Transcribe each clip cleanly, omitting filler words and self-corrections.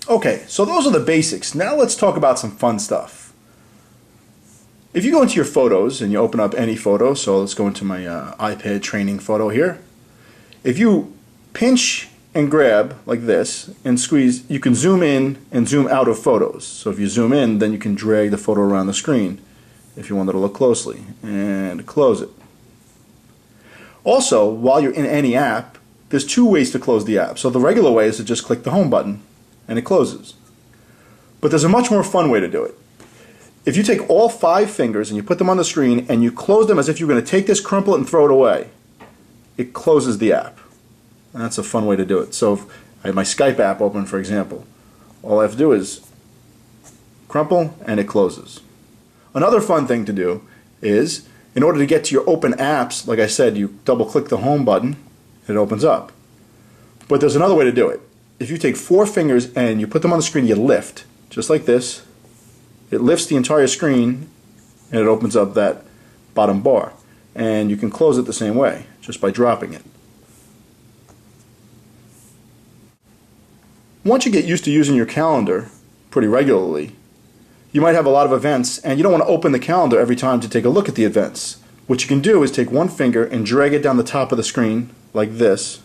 Okay, so those are the basics. Now let's talk about some fun stuff. If you go into your photos and you open up any photo, so let's go into my iPad training photo here. If you pinch and grab like this and squeeze, you can zoom in and zoom out of photos. So if you zoom in, then you can drag the photo around the screen if you wanted to look closely and close it. Also, while you're in any app, there's two ways to close the app. So the regular way is to just click the home button and it closes. But there's a much more fun way to do it. If you take all 5 fingers and you put them on the screen and you close them as if you're going to take this, crumple it, and throw it away, it closes the app. And that's a fun way to do it. So if I have my Skype app open, for example, all I have to do is crumple and it closes. Another fun thing to do is, in order to get to your open apps, like I said, you double click the home button and it opens up. But there's another way to do it. If you take 4 fingers and you put them on the screen, you lift, just like this. It lifts the entire screen and it opens up that bottom bar. And you can close it the same way, just by dropping it. Once you get used to using your calendar pretty regularly, you might have a lot of events and you don't want to open the calendar every time to take a look at the events. What you can do is take one finger and drag it down the top of the screen like this,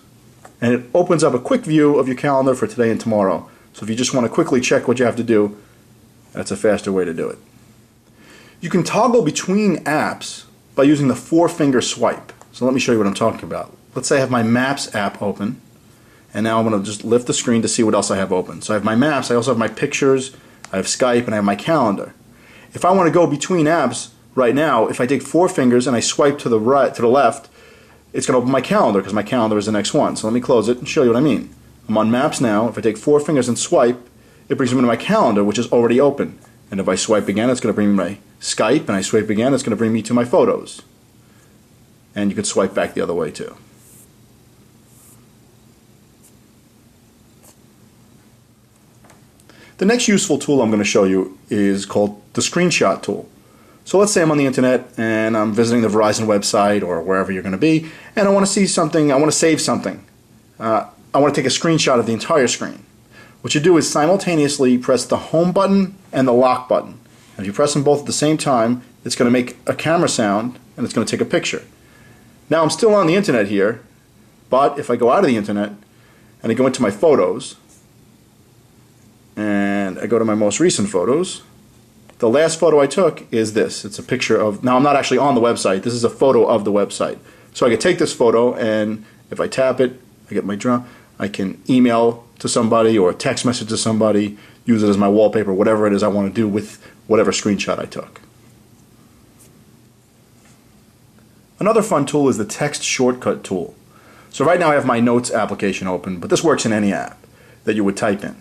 and it opens up a quick view of your calendar for today and tomorrow. So if you just want to quickly check what you have to do, that's a faster way to do it. You can toggle between apps by using the 4-finger swipe. So let me show you what I'm talking about. Let's say I have my Maps app open, and now I'm going to just lift the screen to see what else I have open. So I have my Maps, I also have my Pictures, I have Skype, and I have my calendar. If I want to go between apps right now, if I take 4 fingers and I swipe to the right, to the left, it's going to open my calendar because my calendar is the next one. So let me close it and show you what I mean. I'm on Maps now. If I take 4 fingers and swipe, it brings me to my calendar, which is already open. And if I swipe again, it's going to bring me my Skype, and I swipe again, it's going to bring me to my photos. And you can swipe back the other way too. The next useful tool I'm going to show you is called the screenshot tool. So let's say I'm on the internet and I'm visiting the Verizon website or wherever you're going to be, and I want to see something, I want to save something. I want to take a screenshot of the entire screen. What you do is simultaneously press the home button and the lock button. And if you press them both at the same time, it's going to make a camera sound and it's going to take a picture. Now I'm still on the internet here, but if I go out of the internet and I go into my photos and I go to my most recent photos, the last photo I took is this. It's a picture of, now I'm not actually on the website, this is a photo of the website. So I can take this photo and if I tap it, I get my drum, I can email to somebody or text message to somebody, use it as my wallpaper, whatever it is I want to do with whatever screenshot I took. Another fun tool is the text shortcut tool. So right now I have my Notes application open, but this works in any app that you would type in.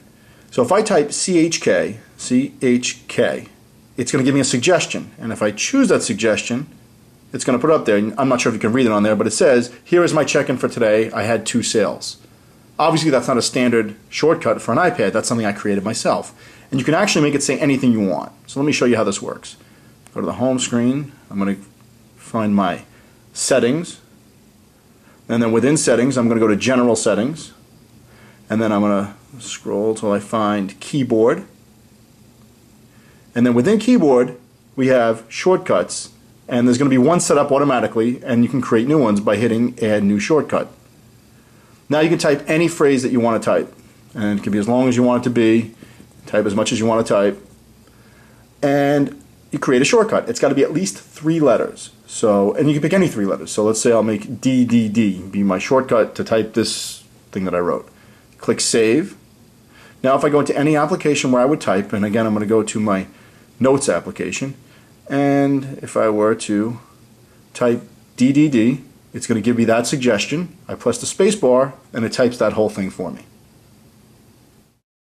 So if I type CHK, it's going to give me a suggestion, and if I choose that suggestion, it's going to put it up there. I'm not sure if you can read it on there, but it says, here is my check-in for today, I had 2 sales. Obviously that's not a standard shortcut for an iPad, that's something I created myself. And you can actually make it say anything you want. So let me show you how this works. Go to the home screen, I'm going to find my settings, and then within settings I'm going to go to general settings, and then I'm going to scroll till I find keyboard, and then within keyboard we have shortcuts, and there's going to be one set up automatically, and you can create new ones by hitting add new shortcut. Now you can type any phrase that you want to type, and it can be as long as you want it to be, type as much as you want to type, and you create a shortcut. It's got to be at least 3 letters. So, and you can pick any 3 letters. So let's say I'll make DDD be my shortcut to type this thing that I wrote. Click Save. Now if I go into any application where I would type, and again I'm going to go to my Notes application, and if I were to type DDD, it's going to give me that suggestion. I press the space bar and it types that whole thing for me.